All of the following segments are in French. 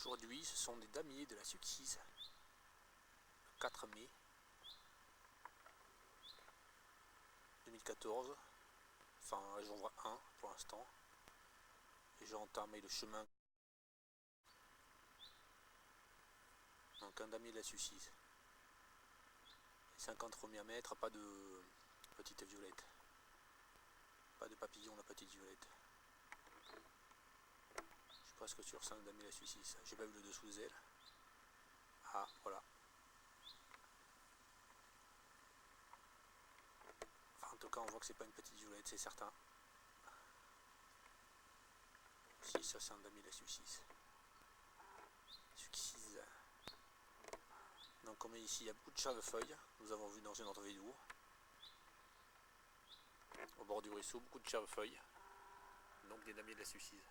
Aujourd'hui, ce sont des damiers de la Succise, le 4 mai 2014. Enfin, j'en vois un pour l'instant. Et j'ai entamé le chemin. Donc un damier de la Succise. Les 50 premiers mètres, pas de petite violette. Pas de papillon, la petite violette. Je suis presque sur 5 damiers de la Succise. J'ai pas vu le dessous des ailes. Ah, voilà. Enfin, en tout cas, on voit que c'est pas une petite violette, c'est certain. Si, ça c'est un damier de la Succise. Succise. Donc comme ici, il y a beaucoup de chèvrefeuilles. Nous avons vu dans une autre vidéo. Au bord du ruisseau, beaucoup de chèvrefeuilles. Donc des damiers de la Succise.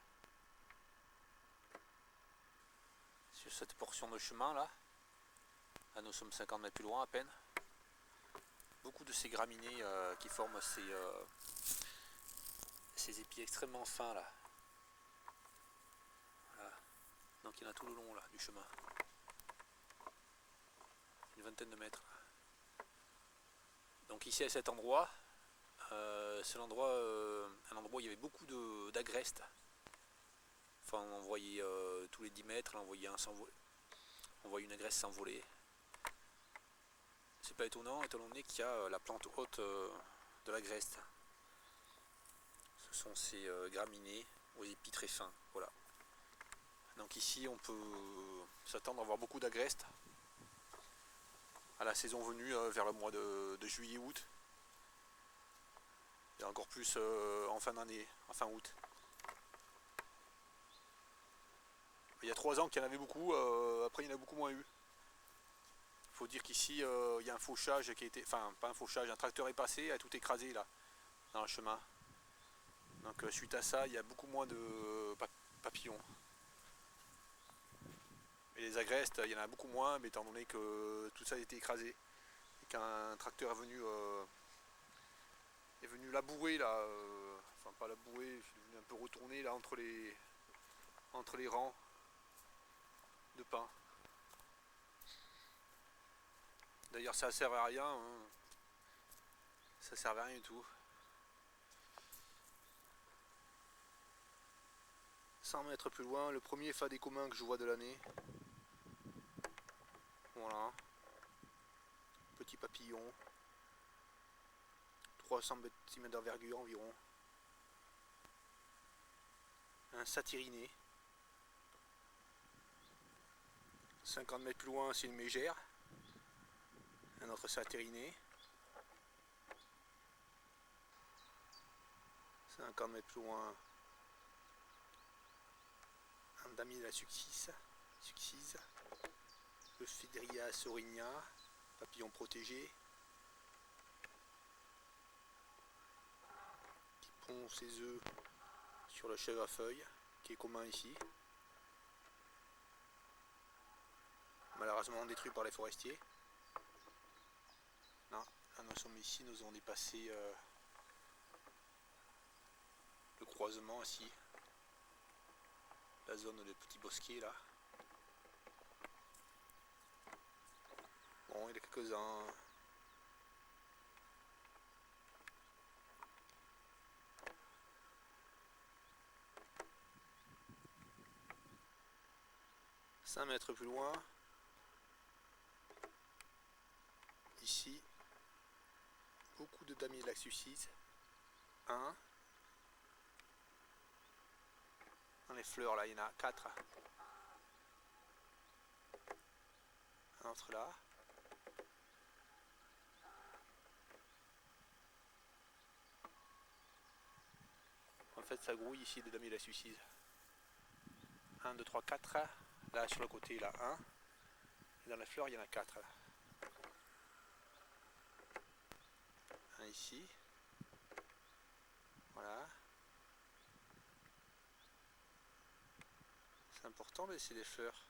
Sur cette portion de chemin là, nous sommes 50 mètres plus loin à peine. Beaucoup de ces graminées qui forment ces épis extrêmement fins là. Voilà. Donc il y en a tout le long là du chemin. Une vingtaine de mètres. Donc ici à cet endroit, c'est l'endroit, un endroit où il y avait beaucoup d'agrestes. Enfin on en voyait tous les 10 mètres, là, on voyait une agreste s'envoler. C'est pas étonnant étant donné qu'il y a la plante haute de l'agreste. Ce sont ces graminées aux épis très fins. Voilà. Donc ici on peut s'attendre à avoir beaucoup d'agrestes à la saison venue vers le mois de juillet-août. Et encore plus en fin d'année, en fin août. Il y a 3 ans qu'il y en avait beaucoup, après il y en a beaucoup moins eu. Il faut dire qu'ici il y a un fauchage qui a été, enfin pas un fauchage, un tracteur est passé, a tout écrasé là, dans le chemin. Donc suite à ça, il y a beaucoup moins de papillons. Et les agrestes, il y en a beaucoup moins, mais étant donné que tout ça a été écrasé, et qu'un tracteur est venu labourer là, enfin pas labourer, il est venu un peu retourner là entre les rangs de pins. D'ailleurs ça servait à rien, hein. Ça servait à rien du tout. 100 mètres plus loin, le premier fadé commun que je vois de l'année. Voilà. Petit papillon. 300 cm d'envergure environ. Un satyriné. 50 mètres plus loin, c'est une mégère. Un autre satyriné. 50 mètres plus loin, un damier de la Succise. Euphédria sorigna, papillon protégé, qui pond ses œufs sur le chèvrefeuille, qui est commun ici. Malheureusement détruit par les forestiers. Non, là nous sommes ici, nous avons dépassé le croisement ici, la zone des petits bosquets là. Bon, il y a quelques-uns. « 5 mètres plus loin, ici, beaucoup de damiers de la Succise. Dans les fleurs là, il y en a 4. Un autre là. En fait, ça grouille ici des damiers de la Succise. 1, 2, 3, 4. Là, sur le côté, il y en a 1. Et dans les fleurs, il y en a 4. Là. Un ici. Voilà. C'est important de laisser des fleurs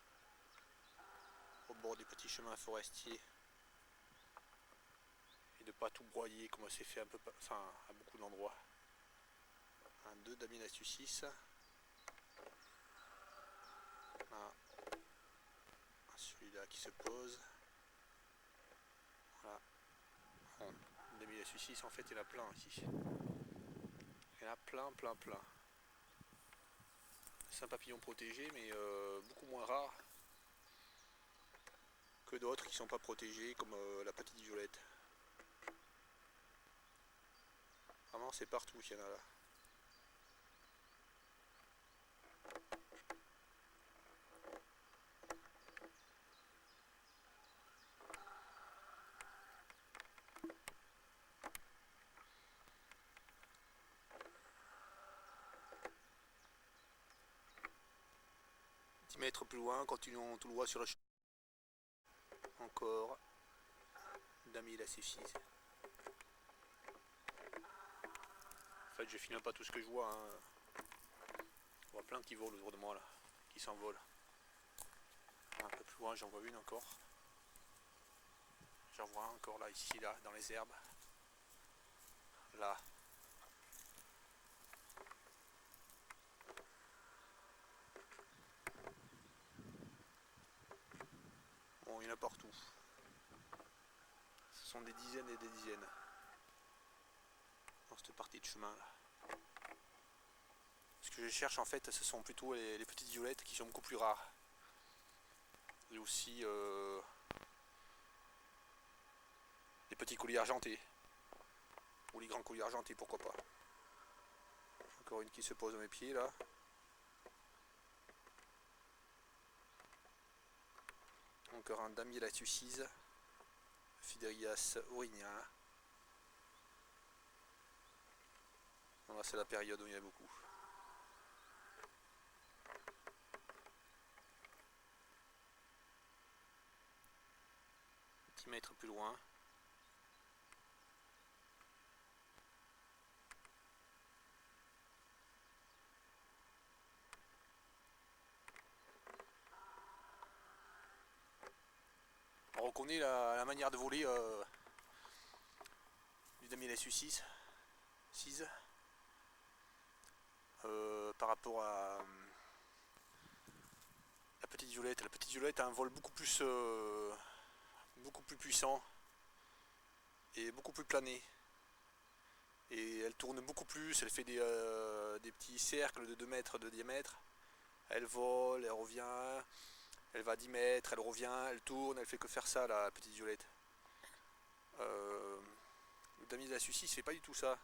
au bord des petits chemins forestiers. Et de ne pas tout broyer comme c'est fait un peu, enfin, à beaucoup d'endroits. 2 damiers de la Succise. Voilà. se pose. Voilà. Bon, Damier la Suisse, en fait il y en a plein ici. Il y en a plein. C'est un papillon protégé, mais beaucoup moins rare que d'autres qui ne sont pas protégés, comme la petite violette. Vraiment, c'est partout qu'il y en a là. Mètres plus loin, continuons tout droit sur le chemin. Encore. Damier la suffise. En fait, je filme pas tout ce que je vois. Hein. Je vois plein qui volent autour de moi là, qui s'envolent. Un peu plus loin, j'en vois une encore. J'en vois encore là, ici, là, dans les herbes. Là. Bon, il y en a partout. Ce sont des dizaines et des dizaines. Dans cette partie de chemin là. Ce que je cherche en fait, ce sont plutôt les petites violettes qui sont beaucoup plus rares. Et aussi les petits colliers argentés. Ou les grands colliers argentés, pourquoi pas. Encore une qui se pose à mes pieds là. Encore un damier la Suisse. Phaedrias aurinia. Là c'est la période où il y en a beaucoup. 10 mètres plus loin. On reconnaît la manière de voler du damier la Suisse par rapport à la petite violette. La petite violette a un vol beaucoup plus puissant et beaucoup plus plané. Et elle tourne beaucoup plus, elle fait des petits cercles de 2 mètres de diamètre. Elle vole, elle revient, elle va à 10 mètres, elle revient, elle tourne, elle fait que faire ça la petite violette. Le damier de la Suisse, il fait pas du tout ça,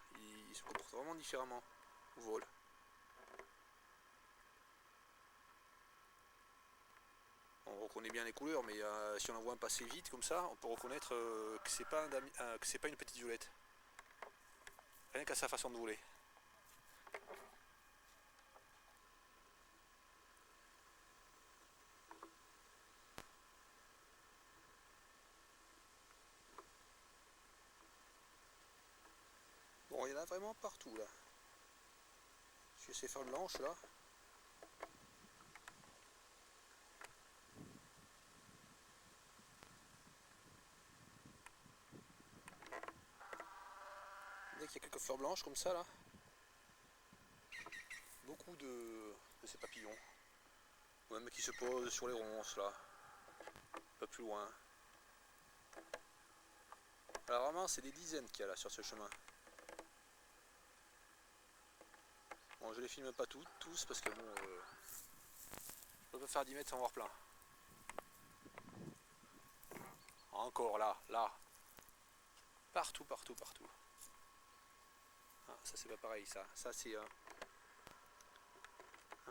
il se comporte vraiment différemment au vol. On reconnaît bien les couleurs, mais si on en voit un passer vite comme ça, on peut reconnaître que c'est pas une petite violette. Rien qu'à sa façon de voler. Bon, il y en a vraiment partout là. Je vais essayer de faire blanche là. Dès qu'il y a quelques fleurs blanches comme ça là, beaucoup de ces papillons. Ou même qui se posent sur les ronces là, un peu plus loin. Alors vraiment c'est des dizaines qu'il y a là sur ce chemin. Bon, je les filme pas tous parce que bon, je peux pas faire 10 mètres sans voir plein. Encore là. Partout. Ah, ça c'est pas pareil ça. Ça c'est un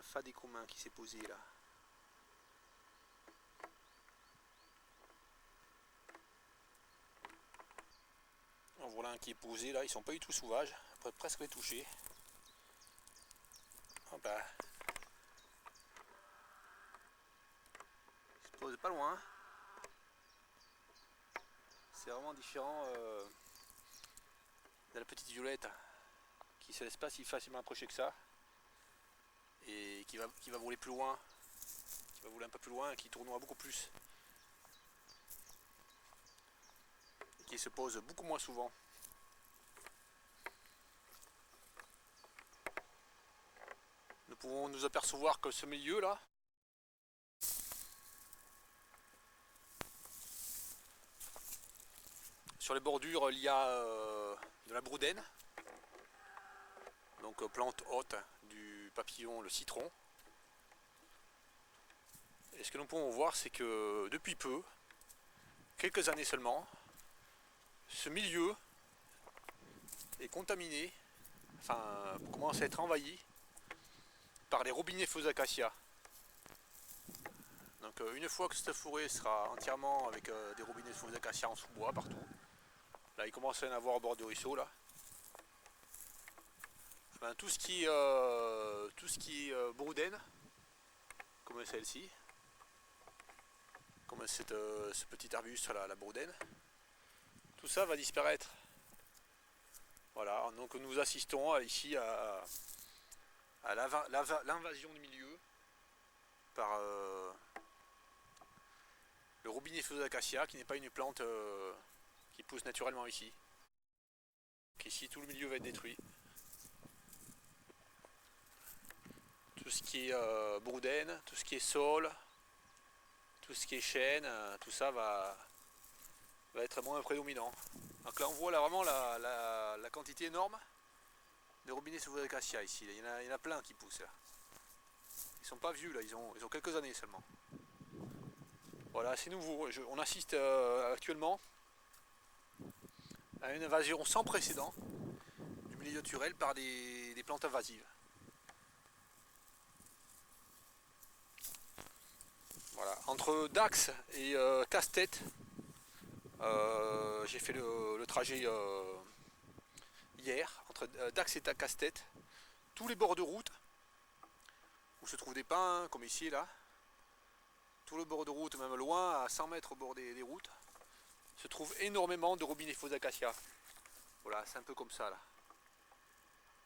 fadet commun qui s'est posé là. En voilà un qui est posé là, ils sont pas du tout sauvages, on peut presque les toucher. Hop là. Ils se posent pas loin. C'est vraiment différent de la petite violette qui se laisse pas si facilement approcher que ça et qui va voler plus loin, qui va voler un peu plus loin et qui tournera beaucoup plus et qui se pose beaucoup moins souvent. Nous pouvons nous apercevoir que ce milieu là Sur les bordures, il y a de la broudaine, donc plante haute du papillon, le citron. Et ce que nous pouvons voir, c'est que depuis peu, quelques années seulement, ce milieu est contaminé, enfin commence à être envahi par les robinets feux acacias. Donc une fois que cette forêt sera entièrement avec des robinets feux acacias en sous-bois partout, là il commence à y en avoir au bord du ruisseau là. Ben, tout ce qui est broudaine, comme celle-ci, comme ce petit arbuste là, la broudaine, tout ça va disparaître. Voilà, donc nous assistons ici à l'invasion du milieu par le robinet feu d'acacia, qui n'est pas une plante qui pousse naturellement ici. Donc ici tout le milieu va être détruit. Tout ce qui est broudaine, tout ce qui est saule, tout ce qui est chêne, tout ça va être moins prédominant. Donc là on voit là vraiment la quantité énorme de robinets sous acacia ici. Il y en a plein qui poussent là. Ils sont pas vieux là, ils ont quelques années seulement. Voilà, c'est nouveau. On assiste actuellement à une invasion sans précédent du milieu naturel par des plantes invasives. Voilà. Entre Dax et Casse-Tête, j'ai fait le trajet hier, entre Dax et Casse-Tête, tous les bords de route où se trouvent des pins, comme ici là, tout le bord de route, même loin, à 100 mètres au bord des routes, se trouve énormément de robinets faux acacias. Voilà, c'est un peu comme ça là.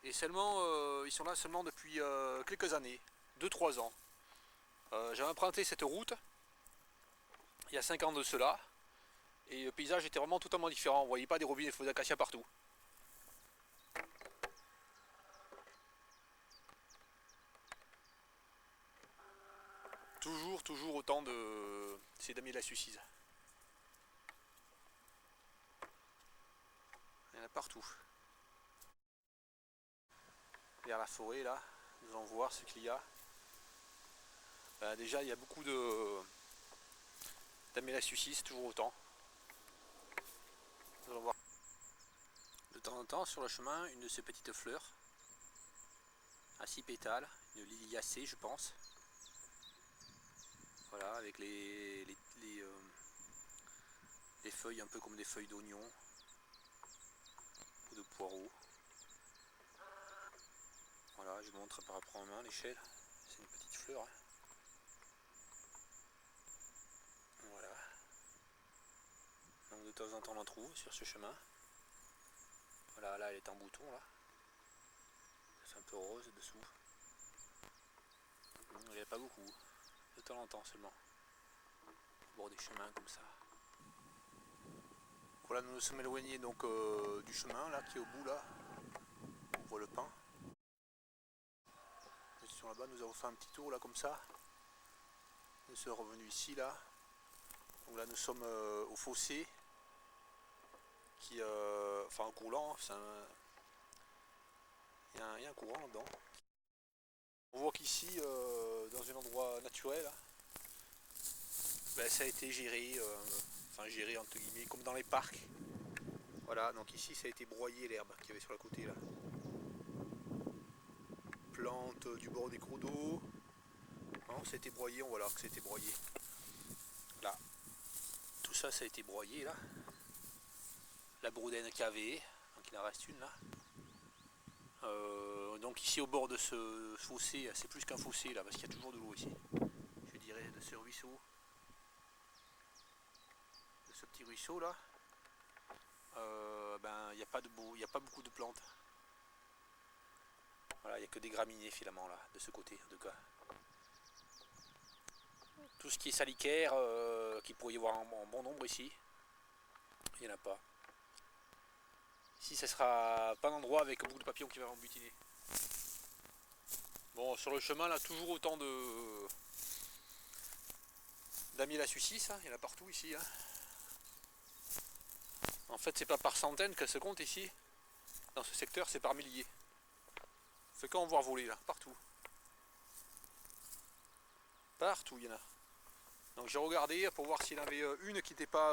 Et seulement, ils sont là seulement depuis quelques années, 2-3 ans. J'ai emprunté cette route il y a 5 ans de cela, et le paysage était vraiment totalement différent. Vous voyez pas des robinets faux acacias partout. Toujours autant de ces damiers de la suicide. Il y en a partout. Vers la forêt là, nous allons voir ce qu'il y a. Ben, déjà il y a beaucoup de damiers de la suicide, toujours autant. Nous allons voir. De temps en temps sur le chemin, une de ces petites fleurs à 6 pétales, une liliacée je pense. Voilà, avec les feuilles un peu comme des feuilles d'oignon ou de poireaux. Voilà, je montre par rapport en main l'échelle. C'est une petite fleur. Hein. Voilà. Donc de temps en temps on en trouve sur ce chemin. Voilà, là elle est en bouton là. C'est un peu rose dessous. Il n'y en a pas beaucoup. De temps en temps seulement. Au bord des chemins comme ça. Voilà, nous nous sommes éloignés donc du chemin là qui est au bout là. On voit le pin. Là-bas, nous avons fait un petit tour là comme ça. Nous sommes revenus ici là. Donc là nous sommes au fossé qui enfin en coulant, il y a un courant là-dedans. On voit qu'ici dans un endroit naturel, ben, ça a été géré, enfin géré entre guillemets comme dans les parcs. Voilà, donc ici ça a été broyé l'herbe qu'il y avait sur le côté là. Plantes du bord des cours d'eau. Non, ça a été broyé, on voit là que ça a été broyé. Là. Tout ça, ça a été broyé là. La broudaine qu'il y avait, donc il en reste une là. Donc ici au bord de ce fossé, c'est plus qu'un fossé là, parce qu'il y a toujours de l'eau ici. Je dirais de ce ruisseau. De ce petit ruisseau là. Ben il n'y a pas beaucoup de plantes. Voilà, il n'y a que des graminées finalement là, de ce côté en tout cas. Tout ce qui est salicaire, qu'il pourrait y avoir en bon nombre ici, il n'y en a pas. Ici, ça sera pas un endroit avec beaucoup de papillons qui vont butiner. Bon, sur le chemin, là, toujours autant de damiers la sucis, hein. Il y en a partout ici. Hein. En fait, c'est pas par centaines qu'elle se compte ici. Dans ce secteur, c'est par milliers. Fait qu'en voir voler là, partout. Partout, il y en a. Donc j'ai regardé pour voir s'il y en avait une qui n'était pas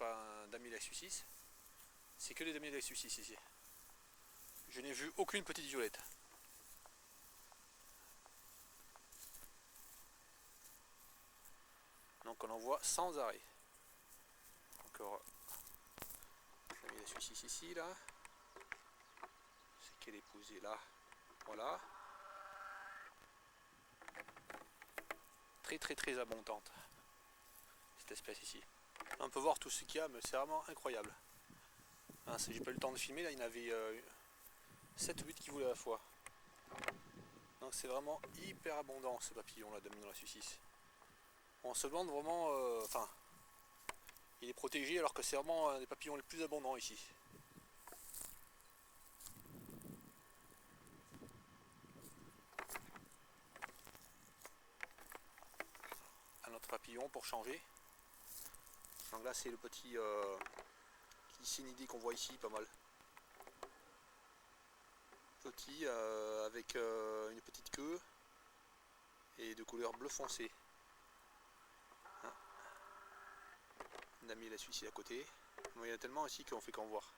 un damier Suissis. C'est que les damiers Suissis ici. Je n'ai vu aucune petite violette. Donc on en voit sans arrêt. Encore damier Suissis ici là. C'est qu'elle est posée là. Voilà. Très très très abondante cette espèce ici. On peut voir tout ce qu'il y a, mais c'est vraiment incroyable. Hein, j'ai pas eu le temps de filmer, là il y en avait 7 ou 8 qui voulaient à la fois. Donc c'est vraiment hyper abondant ce papillon là, damier dans la Suissis. On se demande vraiment, enfin, il est protégé alors que c'est vraiment un des papillons les plus abondants ici. Un autre papillon pour changer. Donc là c'est le petit Kisinidé qu'on voit ici pas mal. Petit avec une petite queue et de couleur bleu foncé. Hein. Damier la Suisse à côté. Il y en a tellement ici qu'on fait qu'en voir.